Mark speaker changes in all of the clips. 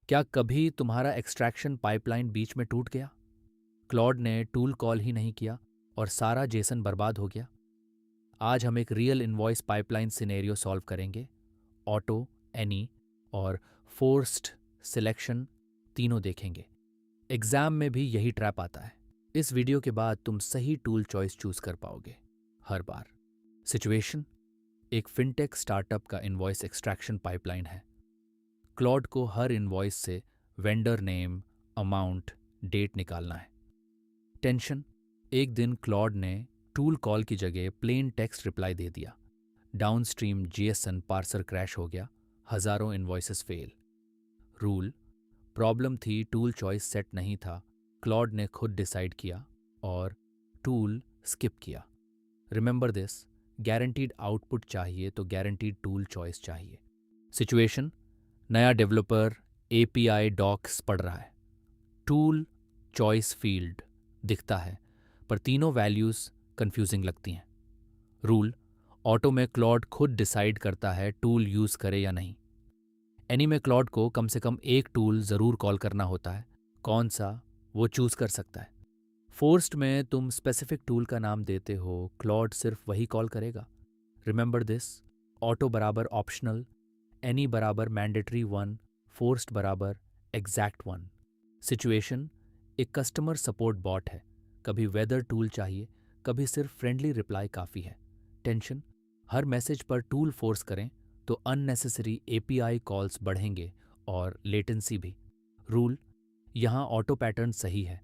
Speaker 1: क्या कभी तुम्हारा एक्सट्रैक्शन पाइपलाइन बीच में टूट गया? क्लॉड ने टूल कॉल ही नहीं किया और सारा जेसन बर्बाद हो गया। आज हम एक real invoice pipeline scenario solve करेंगे। ऑटो, एनी और फोर्स्ड सिलेक्शन तीनों देखेंगे। एग्जाम में भी यही ट्रैप आता है। इस वीडियो के बाद तुम सही टूल चॉइस चूज कर पाओगे हर बार। सिचुएशन: एक फिनटेक स्टार्टअप का इनवॉइस एक्सट्रैक्शन पाइपलाइन है। क्लॉड को हर इनवॉइस से वेंडर नेम, अमाउंट, डेट निकालना है। टेंशन: एक दिन क्लॉड ने टूल कॉल की जगह प्लेन टेक्स्ट रिप्लाई दे दिया। डाउनस्ट्रीम जीएसएन पार्सर क्रैश हो गया। हजारों इनवॉइसेस फेल। रूल: प्रॉब्लम थी टूल चॉइस सेट नहीं था। क्लॉड ने खुद डिसाइड किया और टूल स्किप किया। रिमेंबर दिस: गारंटीड आउटपुट चाहिए तो गारंटीड टूल चॉइस चाहिए। सिचुएशन: नया डेवलपर एपीआई डॉक्स पढ़ रहा है। टूल चॉइस फील्ड दिखता है पर तीनों वैल्यूज़ कंफ्यूजिंग लगती हैं। रूल: ऑटो में क्लॉड खुद डिसाइड करता है टूल यूज़ करे या नहीं। एनी में क्लॉड को कम से कम एक टूल ज़रूर कॉल करना होता है। कौन सा, वो चूज़ कर सकता है। फोर्स्ड में तुम स्पेसिफिक टूल का नाम देते हो, क्लॉड सिर्फ वही कॉल करेगा। रिमेंबर दिस: ऑटो बराबर ऑप्शनल, एनी बराबर मैंडेटरी वन, फोर्स्ड बराबर एग्जैक्ट वन। सिचुएशन: एक कस्टमर सपोर्ट बॉट है। कभी वेदर टूल चाहिए, कभी सिर्फ फ्रेंडली रिप्लाई काफ़ी है। टेंशन: हर मैसेज पर टूल फोर्स करें तो अननेसेसरी एपीआई कॉल्स बढ़ेंगे और लेटेंसी भी। रूल: यहाँ ऑटो पैटर्न सही है।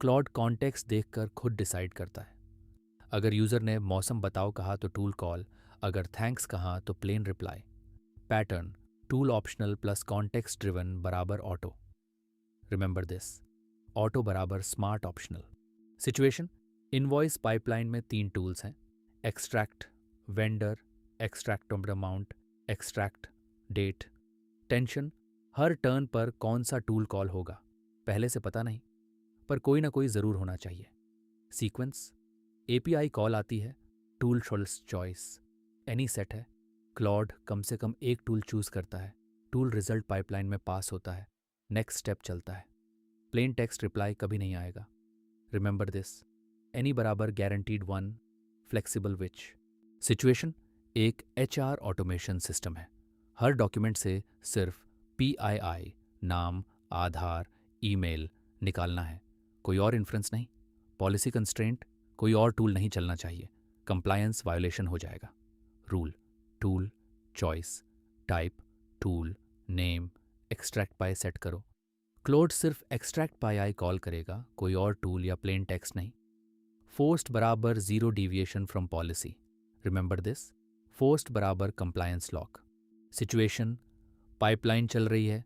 Speaker 1: क्लॉड कॉन्टेक्स्ट देखकर खुद डिसाइड करता है। अगर यूज़र ने मौसम बताओ कहा तो टूल कॉल, अगर थैंक्स कहा तो plain reply. Pattern: tool optional plus context driven बराबर ऑटो। रिमेंबर दिस: ऑटो बराबर smart optional. Situation: invoice pipeline में तीन टूल्स हैं: extract vendor, extract amount, extract date. Tension: हर टर्न पर कौन सा टूल कॉल होगा पहले से पता नहीं, पर कोई ना कोई ज़रूर होना चाहिए। सीक्वेंस: एपीआई कॉल आती है, टूल शोल्स चॉइस, एनी सेट है। क्लॉड कम से कम एक टूल चूज करता है। टूल रिजल्ट पाइपलाइन में पास होता है। नेक्स्ट स्टेप चलता है। प्लेन टेक्स्ट रिप्लाई कभी नहीं आएगा। रिमेंबर दिस: एनी बराबर गारंटीड वन, फ्लेक्सिबल विच। सिचुएशन: एक एचआर ऑटोमेशन सिस्टम है। हर डॉक्यूमेंट से सिर्फ पीआईआई, नाम, आधार, ईमेल निकालना है। कोई और इन्फ्रेंस नहीं। पॉलिसी कंस्ट्रेंट: कोई और टूल नहीं चलना चाहिए, कंप्लायंस वायोलेशन हो जाएगा। Rule: tool choice, type, tool name, extract by set करो। क्लोड सिर्फ एक्सट्रैक्ट बाय आई कॉल करेगा, कोई और टूल या प्लेन टेक्स्ट नहीं। फोर्स्ड बराबर zero deviation from policy. Remember this: forced बराबर कंप्लायंस लॉक। सिचुएशन: पाइपलाइन चल रही है।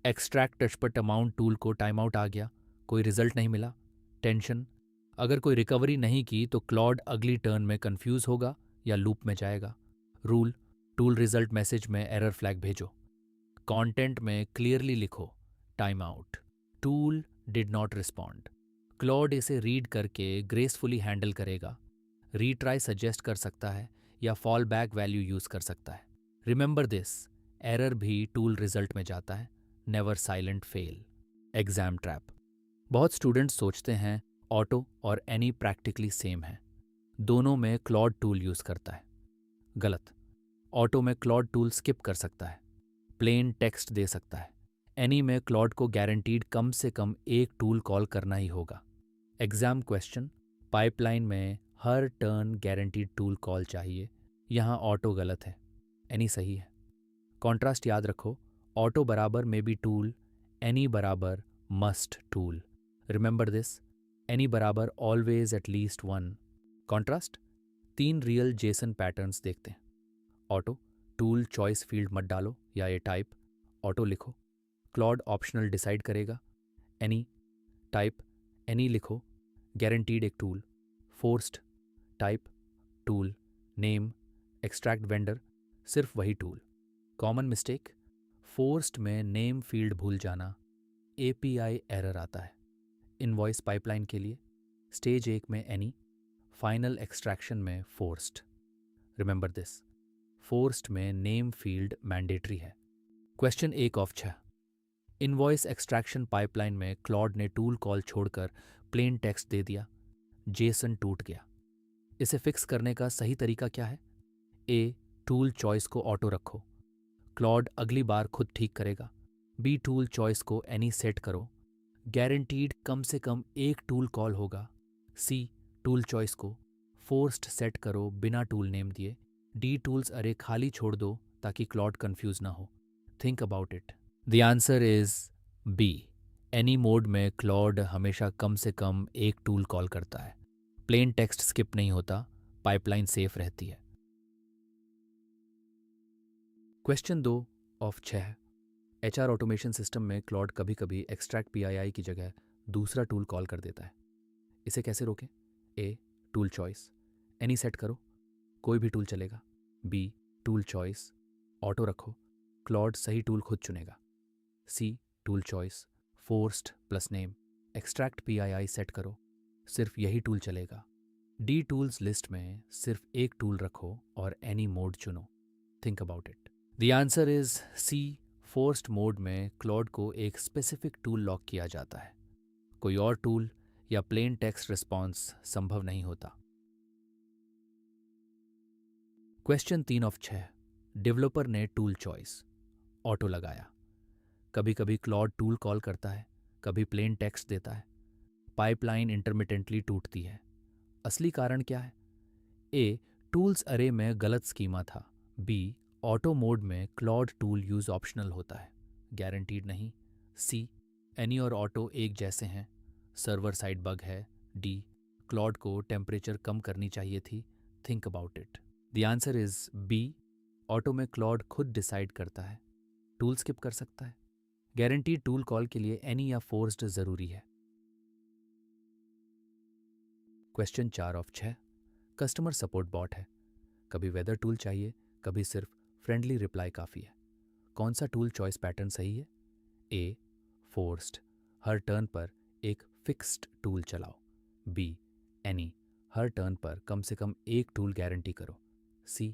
Speaker 1: एक्सट्रैक्ट टचपट अमाउंट टूल को टाइम आउट आ गया, कोई रिजल्ट नहीं मिला। टेंशन: अगर कोई रिकवरी नहीं की तो क्लॉड अगली टर्न में कंफ्यूज होगा या लूप में जाएगा। रूल: टूल रिजल्ट मैसेज में एरर फ्लैग भेजो। कंटेंट में क्लियरली लिखो, time out, tool did not respond. Claude इसे रीड करके ग्रेसफुली हैंडल करेगा। रीट्राई सजेस्ट कर सकता है या फॉल बैक वैल्यू यूज कर सकता है। रिमेंबर दिस: एरर भी टूल रिजल्ट में जाता है। Never silent fail. Exam trap: बहुत स्टूडेंट्स सोचते हैं ऑटो और एनी प्रैक्टिकली सेम है, दोनों में क्लॉड टूल यूज करता है। गलत। ऑटो में क्लॉड टूल स्किप कर सकता है, प्लेन टेक्स्ट दे सकता है। एनी में क्लॉड को गारंटीड कम से कम एक टूल कॉल करना ही होगा। एग्जाम क्वेश्चन: पाइपलाइन में हर टर्न गारंटीड टूल कॉल चाहिए, यहाँ ऑटो गलत है, एनी सही है। कॉन्ट्रास्ट याद रखो: ऑटो बराबर मे बी टूल, एनी बराबर must tool. Remember this: any बराबर always at least one. Contrast: तीन रियल जेसन पैटर्न्स देखते हैं। ऑटो: टूल चॉइस फील्ड मत डालो या ये टाइप, ऑटो लिखो। क्लॉड ऑप्शनल डिसाइड करेगा। एनी टाइप, एनी लिखो, गारंटीड एक tool. Forced type, tool name, extract vendor, सिर्फ वही टूल। कॉमन मिस्टेक: फोर्स्ड में नेम फील्ड भूल जाना, एपीआई एरर आता है। इनवॉइस पाइपलाइन के लिए स्टेज एक में एनी, फाइनल एक्सट्रैक्शन में फोर्स्ड। रिमेंबर दिस: फोर्स्ड में नेम फील्ड मैंडेटरी है। Question 1 of 6: invoice extraction pipeline में क्लॉड ने टूल कॉल छोड़कर प्लेन टेक्स्ट दे दिया। जेसन टूट गया। इसे फिक्स करने का सही तरीका क्या है? ए, टूल चॉइस को ऑटो रखो, क्लॉड अगली बार खुद ठीक करेगा। बी, टूल चॉइस को एनी सेट करो, गारंटीड कम से कम एक टूल कॉल होगा। सी, टूल चॉइस को फोर्स्ड सेट करो बिना टूल नेम दिए। डी, टूल्स अरे खाली छोड़ दो ताकि क्लॉड कंफ्यूज ना हो। Think about it. The answer is B. Any mode में क्लॉड हमेशा कम से कम एक टूल कॉल करता है। प्लेन टेक्स्ट स्किप नहीं होता, पाइपलाइन सेफ रहती है। Question 2 of 6। HR automation system में क्लॉड कभी कभी एक्सट्रैक्ट पीआईआई की जगह दूसरा टूल कॉल कर देता है। इसे कैसे रोकें? A, tool choice any set करो, कोई भी टूल चलेगा। बी, टूल चॉइस ऑटो रखो, क्लॉड सही टूल खुद चुनेगा। C, tool choice forced plus name extract PII set करो, सिर्फ यही टूल चलेगा। डी, टूल्स लिस्ट में सिर्फ एक टूल रखो और एनी मोड चुनो। Think about it. The answer is C. Forced mode में क्लॉड को एक स्पेसिफिक टूल लॉक किया जाता है, कोई और टूल या प्लेन टेक्स्ट रिस्पॉन्स संभव नहीं होता। Question 3 of 6। डेवलपर ने टूल चॉइस ऑटो लगाया। कभी कभी क्लॉड टूल कॉल करता है, कभी प्लेन टेक्स्ट देता है। पाइपलाइन इंटरमिटेंटली टूटती है। असली कारण क्या है? ए, टूल्स अरे में गलत स्कीमा था। बी, ऑटो मोड में क्लॉड टूल यूज ऑप्शनल होता है, गारंटीड नहीं। सी, एनी और ऑटो एक जैसे हैं, सर्वर साइड बग है। डी, क्लॉड को टेम्परेचर कम करनी चाहिए थी। Think about it. The answer is B. Auto में क्लॉड खुद डिसाइड करता है, टूल स्किप कर सकता है। गारंटीड टूल कॉल के लिए एनी या फोर्स्ड जरूरी है। Question 4 of 6। Customer support bot है, कभी वेदर टूल चाहिए, कभी सिर्फ फ्रेंडली रिप्लाई काफ़ी है। कौन सा टूल चॉइस पैटर्न सही है? ए, फोर्स्ड हर टर्न पर एक फिक्स्ड टूल चलाओ। बी, एनी हर टर्न पर कम से कम एक टूल गारंटी करो। सी,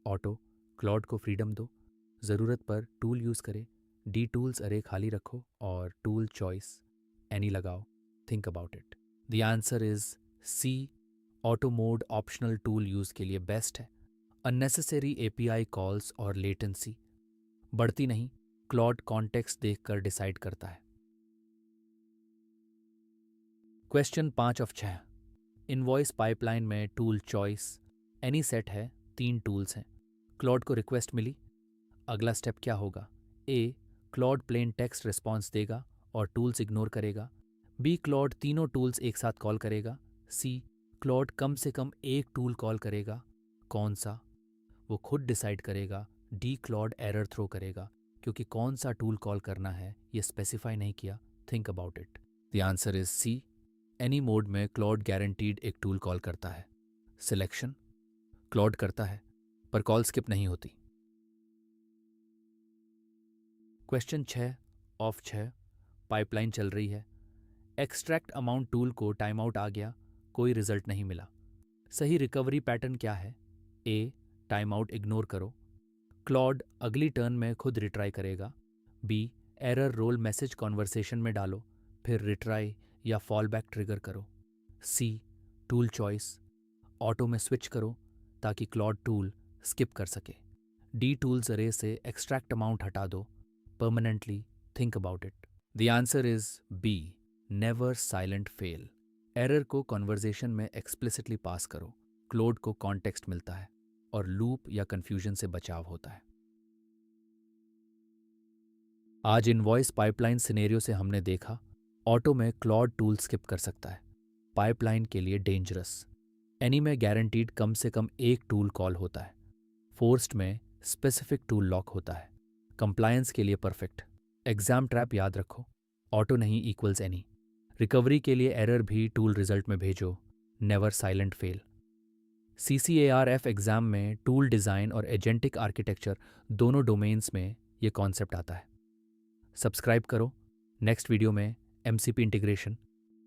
Speaker 1: ऑटो क्लॉड को फ्रीडम दो, ज़रूरत पर टूल यूज़ करे। डी, टूल्स अरे खाली रखो और टूल चॉइस एनी लगाओ। Think about it. The answer is C. Auto mode optional tool use के लिए बेस्ट है। अननेसेसरी एपीआई कॉल्स और लेटेंसी बढ़ती नहीं, क्लॉड कॉन्टेक्स्ट देखकर डिसाइड करता है। Question 5 of 6। इनवॉइस पाइपलाइन में टूल चॉइस एनी सेट है, 3 टूल्स हैं। क्लॉड को रिक्वेस्ट मिली, अगला स्टेप क्या होगा? ए, क्लॉड प्लेन टेक्स्ट रिस्पॉन्स देगा और टूल्स इग्नोर करेगा। बी, क्लॉड तीनों टूल्स एक साथ कॉल करेगा। सी, क्लॉड कम से कम एक टूल कॉल करेगा। कौन सा? वो खुद डिसाइड करेगा। डी, क्लॉड एरर थ्रो करेगा, क्योंकि कौन सा टूल कॉल करना है ये स्पेसिफाई नहीं किया। Think about it. The answer is C. Any mode में क्लॉड गारंटीड एक टूल कॉल करता है। सिलेक्शन क्लॉड करता है पर कॉल स्किप नहीं होती। Question 6 of 6। पाइपलाइन चल रही है, एक्सट्रैक्ट अमाउंट टूल को टाइम आउट आ गया, कोई रिजल्ट नहीं मिला। सही रिकवरी पैटर्न क्या है? ए, टाइम आउट इग्नोर करो, क्लॉड अगली टर्न में खुद रिट्राई करेगा। B, error role message conversation में डालो, फिर रिट्राई या फॉल बैक ट्रिगर करो। सी, टूल चॉइस ऑटो में स्विच करो ताकि क्लॉड टूल स्किप कर सके। डी, टूल्स अरे से एक्सट्रैक्ट अमाउंट हटा दो permanently. Think about it. The answer is B, never silent fail. Error को कॉन्वर्जेशन में एक्सप्लिसिटली पास करो, क्लॉड को कॉन्टेक्स्ट मिलता है और लूप या कंफ्यूजन से बचाव होता है। आज इनवॉइस पाइपलाइन सिनेरियो से हमने देखा, ऑटो में क्लॉड टूल स्किप कर सकता है, पाइपलाइन के लिए डेंजरस। एनी में गारंटीड कम से कम एक टूल कॉल होता है। फोर्स्ड में स्पेसिफिक टूल लॉक होता है, कंप्लायंस के लिए परफेक्ट। एग्जाम ट्रैप याद रखो, ऑटो नहीं इक्वल्स एनी। रिकवरी के लिए एरर भी टूल रिजल्ट में भेजो, never silent fail. CCARF exam में टूल डिज़ाइन और एजेंटिक आर्किटेक्चर दोनों डोमेन्स में ये कॉन्सेप्ट आता है। सब्सक्राइब करो। नेक्स्ट वीडियो में MCP इंटीग्रेशन